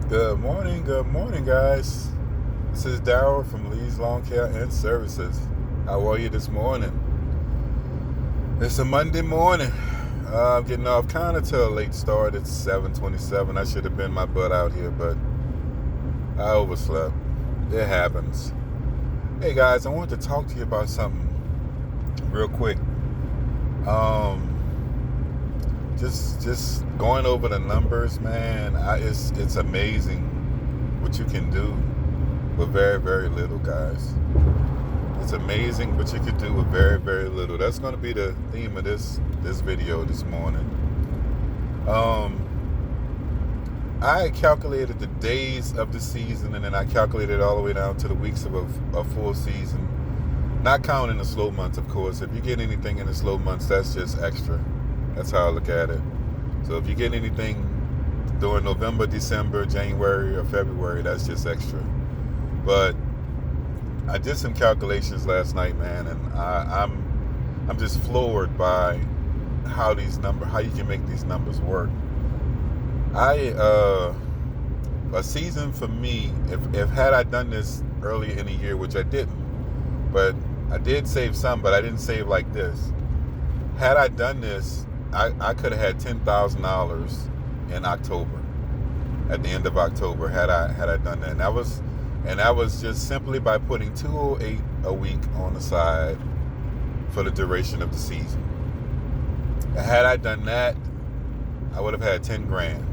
Good morning, guys. This is Daryl from Lee's Lawn Care and Services. How are you this morning? It's a Monday morning. I'm getting off kind of to a late start. It's 7:27. I should have been my butt out here, but I overslept. It happens. Hey guys, I wanted to talk to you about something real quick. Just going over the numbers, man. It's amazing what you can do with very, very little, guys. It's amazing what you can do with very, very little. That's going to be the theme of this video this morning. I calculated the days of the season, and then I calculated all the way down to the weeks of a full season. Not counting the slow months, of course. If you get anything in the slow months, that's just extra. That's how I look at it. So if you get anything during November, December, January, or February, that's just extra. But I did some calculations last night, man, and I'm just floored by how you can make these numbers work. A season for me, if had I done this earlier in the year, which I didn't, but I did save some, but I didn't save like this. Had I done this, I could have had $10,000 in October, at the end of October, had I done that. And that was just simply by putting $208 a week on the side for the duration of the season. Had I done that, I would have had 10 grand.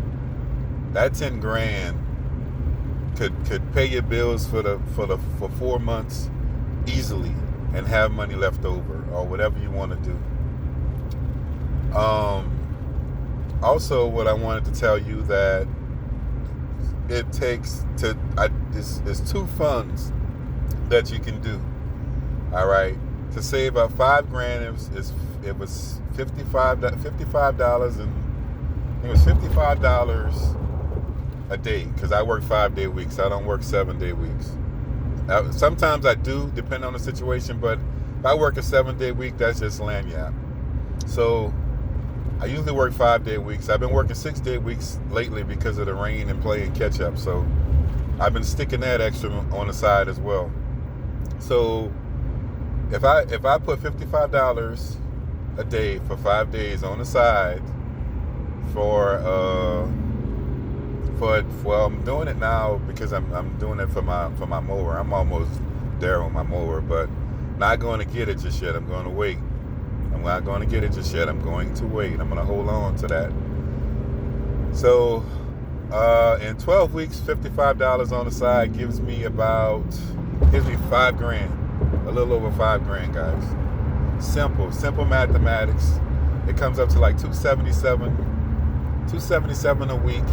That 10 grand could pay your bills for 4 months easily and have money left over or whatever you want to do. Also, what I wanted to tell you that it takes there's two funds that you can do. All right, to save up $5,000, it was $55, and it was $55 a day because I work 5-day weeks. I don't work 7-day weeks. Sometimes I do, depending on the situation, but if I work a 7-day week, that's just lanyard. So I usually work 5-day weeks. I've been working 6-day weeks lately because of the rain and playing catch up. So I've been sticking that extra on the side as well. So if I put $55 a day for 5 days on the side I'm doing it now because I'm doing it for my mower. I'm almost there on my mower, but not going to get it just yet. I'm going to wait. I'm not going to get it just yet. I'm going to wait. I'm going to hold on to that. So, in 12 weeks, $55 on the side gives me $5,000, a little over $5,000, guys. Simple mathematics. It comes up to like $277 a week.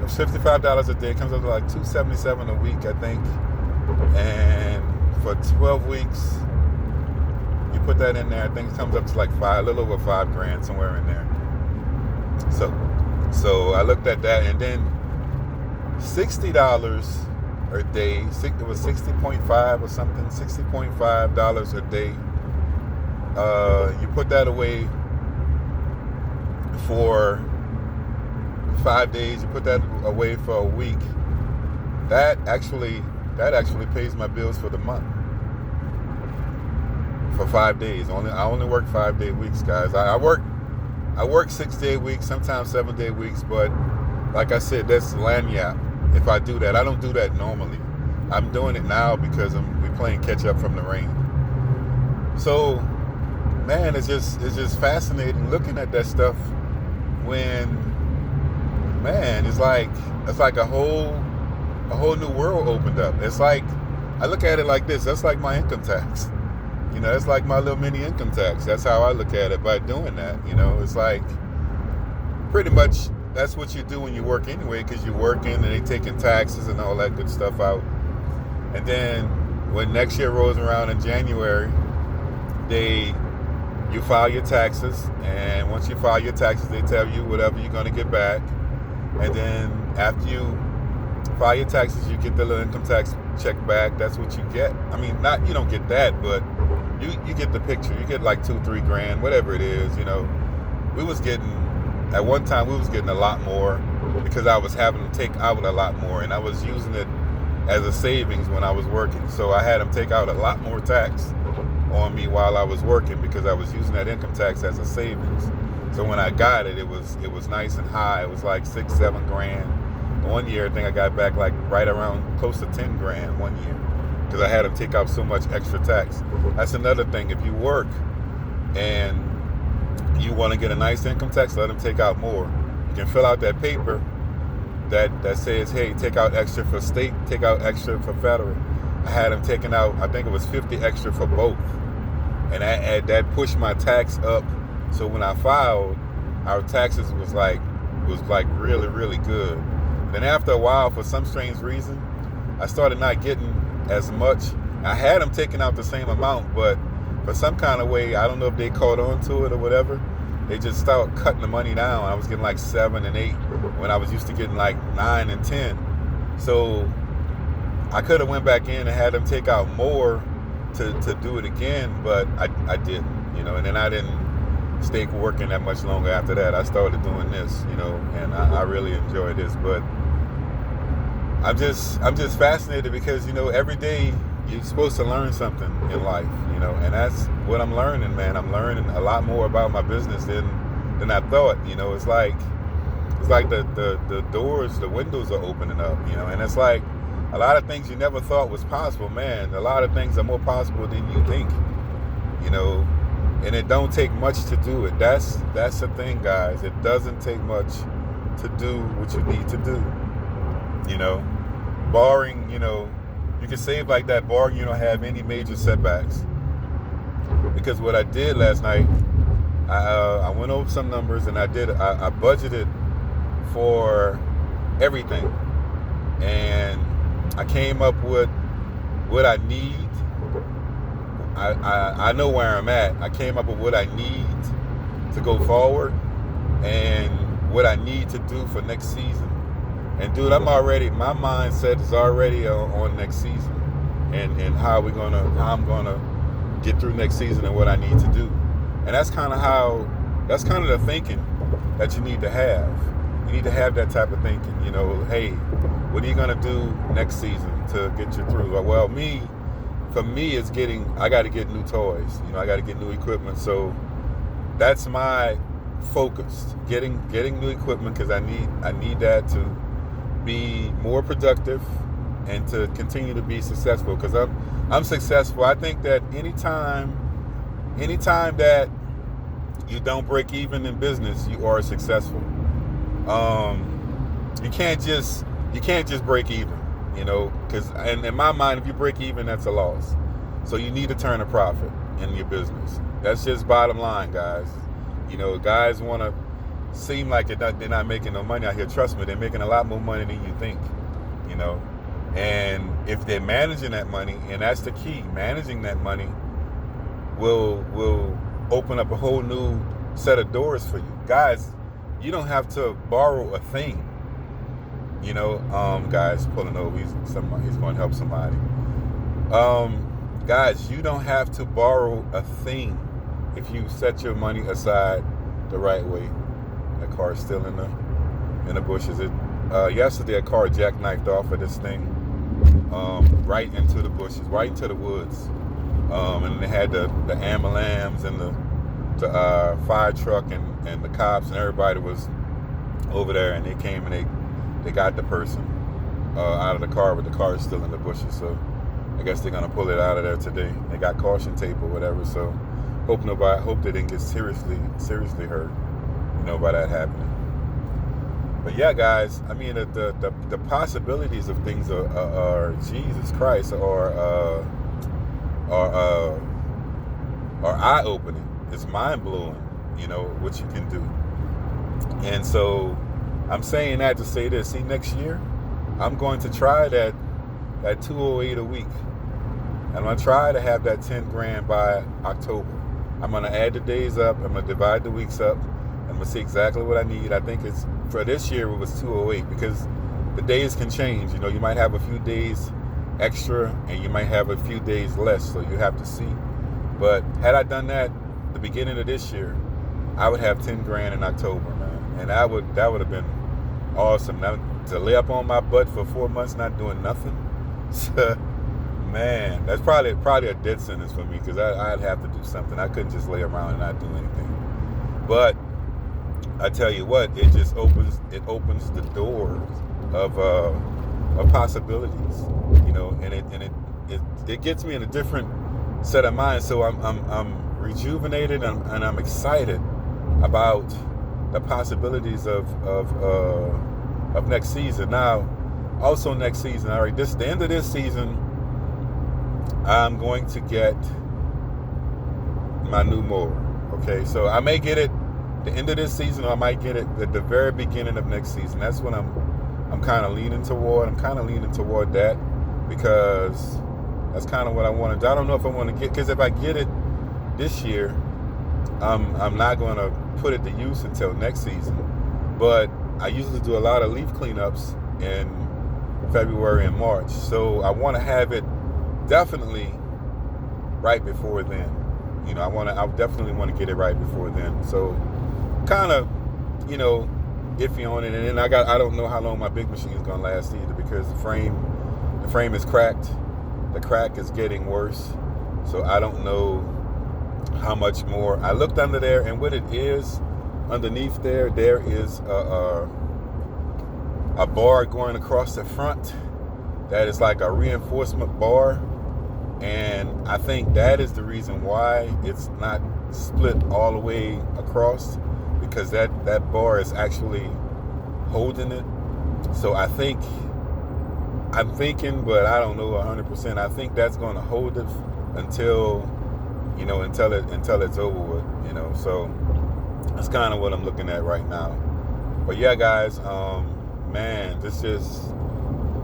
It's $55 a day. It comes up to like $277 a week, I think. And for 12 weeks. You put that in there, I think it comes up to like a little over $5,000, somewhere in there. So I looked at that, and then $60 a day. It was 60.5 or something, $60.5 a day. You put that away for 5 days. You put that away for a week. That actually pays my bills for the month. For 5 days. I only work 5-day weeks, guys. I work 6-day weeks, sometimes 7-day weeks, but like I said, that's lanyard. If I do that, I don't do that normally. I'm doing it now because we're playing catch up from the rain. So, man, it's just fascinating looking at that stuff when, man, it's like a whole new world opened up. It's like, I look at it like this. That's like my income tax. It's like my little mini income tax. That's how I look at it by doing that. It's like pretty much that's what you do when you work anyway, because you're working and they taking taxes and all that good stuff out. And then when next year rolls around in January, you file your taxes, and once you file your taxes, they tell you whatever you're going to get back. And then after you file your taxes, you get the little income tax check back. That's what you get. I mean, you don't get that, but you get the picture. You get like $2-3 grand, whatever it is. At one time we was getting a lot more. because I was having to take out a lot more, and I was using it as a savings when I was working. So I had them take out a lot more tax on me while I was working because I was using that income tax as a savings. So when I got it, it was nice and high. It was like $6-7 grand. One year, I think I got back like right around close to 10 grand one year because I had them take out so much extra tax. That's another thing. If you work and you want to get a nice income tax, let them take out more. You can fill out that paper that says, hey, take out extra for state, take out extra for federal. I had them taking out, I think it was 50 extra for both. And that pushed my tax up. So when I filed, our taxes was like really, really good. Then after a while, for some strange reason, I started not getting as much. I had them taking out the same amount, but for some kind of way, I don't know if they caught on to it or whatever, they just started cutting the money down. I was getting like 7 and 8 when I was used to getting like 9 and 10. So I could have went back in and had them take out more to do it again, but I didn't, and then I didn't stay working that much longer after that. I started doing this, and I really enjoy this. But I'm just fascinated because, every day you're supposed to learn something in life, and that's what I'm learning, man. I'm learning a lot more about my business than I thought. It's like the doors, the windows are opening up, and it's like a lot of things you never thought was possible, man. A lot of things are more possible than you think, and it don't take much to do it. That's the thing, guys. It doesn't take much to do what you need to do, barring, you can save like that, barring you don't have any major setbacks. Because what I did last night, I went over some numbers and I budgeted for everything, and I came up with what I need. I know where I'm at. I came up with what I need to go forward and what I need to do for next season. And dude, my mindset is already on next season and how I'm gonna get through next season and what I need to do. And that's kind of the thinking that you need to have. You need to have that type of thinking, hey, what are you gonna do next season to get you through? Well, for me, it's I got to get new toys. I got to get new equipment. So that's my focus: getting new equipment, because I need that to be more productive and to continue to be successful. Because I'm successful. I think that anytime that you don't break even in business, you are successful. You can't just break even. Because in my mind, if you break even, that's a loss. So you need to turn a profit in your business. That's just bottom line, guys. Guys want to seem like they're not making no money out here. Trust me, they're making a lot more money than you think. And if they're managing that money, and that's the key, managing that money will open up a whole new set of doors for you. Guys, you don't have to borrow a thing. Guys pulling over, he's going to help somebody. Guys, you don't have to borrow a thing if you set your money aside the right way. That car is still in the bushes. Yesterday, a car jackknifed off of this thing, right into the bushes, right into the woods. And they had the ambulance and the fire truck and the cops and everybody was over there, and they came and they got the person out of the car, but the car is still in the bushes. So I guess they're gonna pull it out of there today. They got caution tape or whatever. So hope they didn't get seriously hurt, by that happening. But yeah, guys, I mean the possibilities of things are Jesus Christ are eye-opening. It's mind-blowing, what you can do. And so I'm saying that to say this. See, next year, I'm going to try that 208 a week. I'm going to try to have that 10 grand by October. I'm going to add the days up. I'm going to divide the weeks up. I'm going to see exactly what I need. I think for this year, it was 208 because the days can change. You might have a few days extra and you might have a few days less. So you have to see. But had I done that the beginning of this year, I would have 10 grand in October, man. And that would have been awesome. Now to lay up on my butt for 4 months not doing nothing, man, that's probably a death sentence for me, because I'd have to do something. I couldn't just lay around and not do anything. But I tell you what, it just opens the doors of possibilities, and it gets me in a different set of mind. So I'm rejuvenated, and I'm excited about the possibilities of next season. Now, also next season, all right, the end of this season, I'm going to get my new mower. Okay, so I may get it the end of this season, or I might get it at the very beginning of next season. That's what I'm kind of leaning toward. I'm kind of leaning toward that, because that's kind of what I want to do. I don't know if I want to get, because if I get it this year, I'm not going to put it to use until next season. But I usually do a lot of leaf cleanups in February and March, so I want to have it definitely right before then. I definitely want to get it right before then. So kind of, iffy on it. And then I don't know how long my big machine is going to last either, because the frame is cracked. The crack is getting worse. So I don't know how much more. I looked under there, and what it is underneath there is a bar going across the front that is like a reinforcement bar. And I think that is the reason why it's not split all the way across, because that bar is actually holding it. So I'm thinking, but I don't know 100%. I think that's going to hold it until it's over with. So that's kind of what I'm looking at right now. But yeah, guys, man,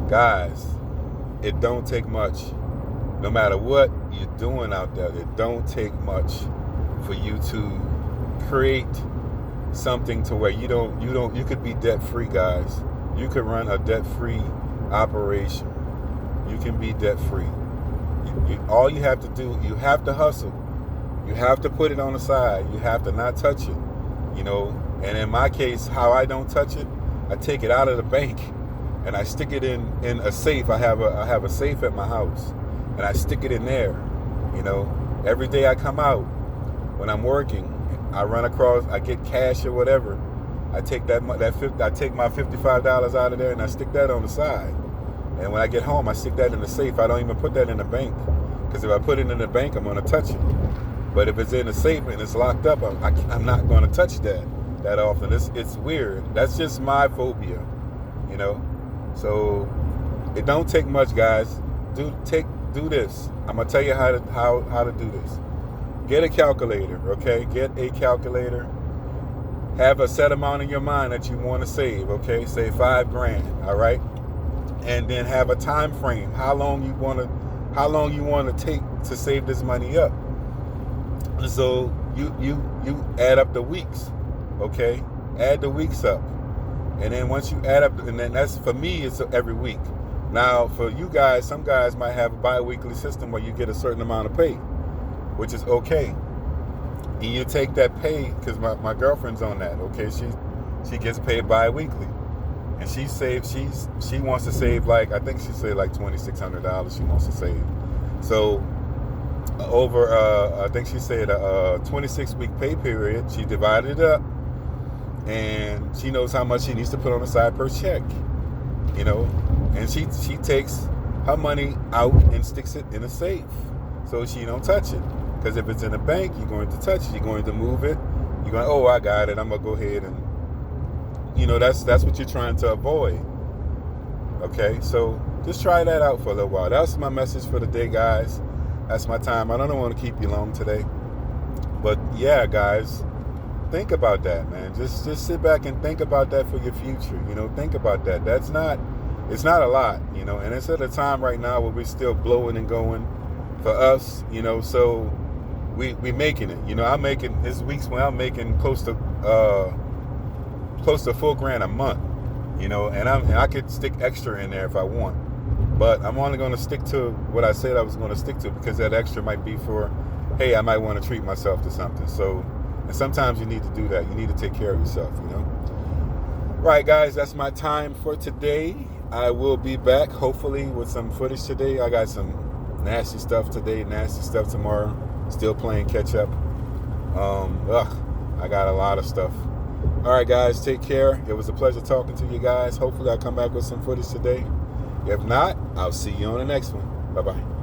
guys, it don't take much. No matter what you're doing out there, it don't take much for you to create something to where you could be debt free, guys. You could run a debt free operation. You can be debt free. All you have to do, you have to hustle. You have to put it on the side. You have to not touch it. And in my case, how I don't touch it, I take it out of the bank and I stick it in a safe. I have a safe at my house, and I stick it in there. Every day I come out, when I'm working, I run across, I get cash or whatever. I take I take my $55 out of there, and I stick that on the side. And when I get home, I stick that in the safe. I don't even put that in the bank, because if I put it in the bank, I'm going to touch it. But if it's in the safe and it's locked up, I'm not going to touch that often. It's weird. That's just my phobia, So it don't take much, guys. Do this. I'm gonna tell you how to do this. Get a calculator, okay? Get a calculator. Have a set amount in your mind that you want to save, okay? Say $5,000, all right? And then have a time frame. How long you want to take to save this money up? So you add up the weeks, okay? Add the weeks up, and then once you add up, and then that's, for me, it's every week. Now, for you guys, some guys might have a bi-weekly system where you get a certain amount of pay, which is okay. And you take that pay, because my girlfriend's on that, okay? She gets paid bi-weekly. And she wants to save, I think she said $2,600 she wants to save. So over, I think she said a 26-week pay period, she divided it up, and she knows how much she needs to put on the side per check, and she takes her money out and sticks it in a safe so she don't touch it. Because if it's in a bank, you're going to touch it, you're going to move it, you're going, oh, I got it, I'm going to go ahead and, that's what you're trying to avoid. Okay, so just try that out for a little while. That's my message for the day, guys. That's my time. I don't want to keep you long today. But yeah, guys, think about that, man. Just sit back and think about that for your future. Think about that. It's not a lot, and it's at a time right now where we're still blowing and going for us, so we making it. I'm making, this week's when I'm making close to $4,000 a month, and I could stick extra in there if I want, but I'm only going to stick to what I said I was going to stick to, because that extra might be for, hey, I might want to treat myself to something. So, and sometimes you need to do that. You need to take care of yourself, Right, guys, that's my time for today. I will be back, hopefully, with some footage today. I got some nasty stuff today, nasty stuff tomorrow. Still playing catch up. I got a lot of stuff. All right, guys, take care. It was a pleasure talking to you guys. Hopefully, I'll come back with some footage today. If not, I'll see you on the next one. Bye-bye.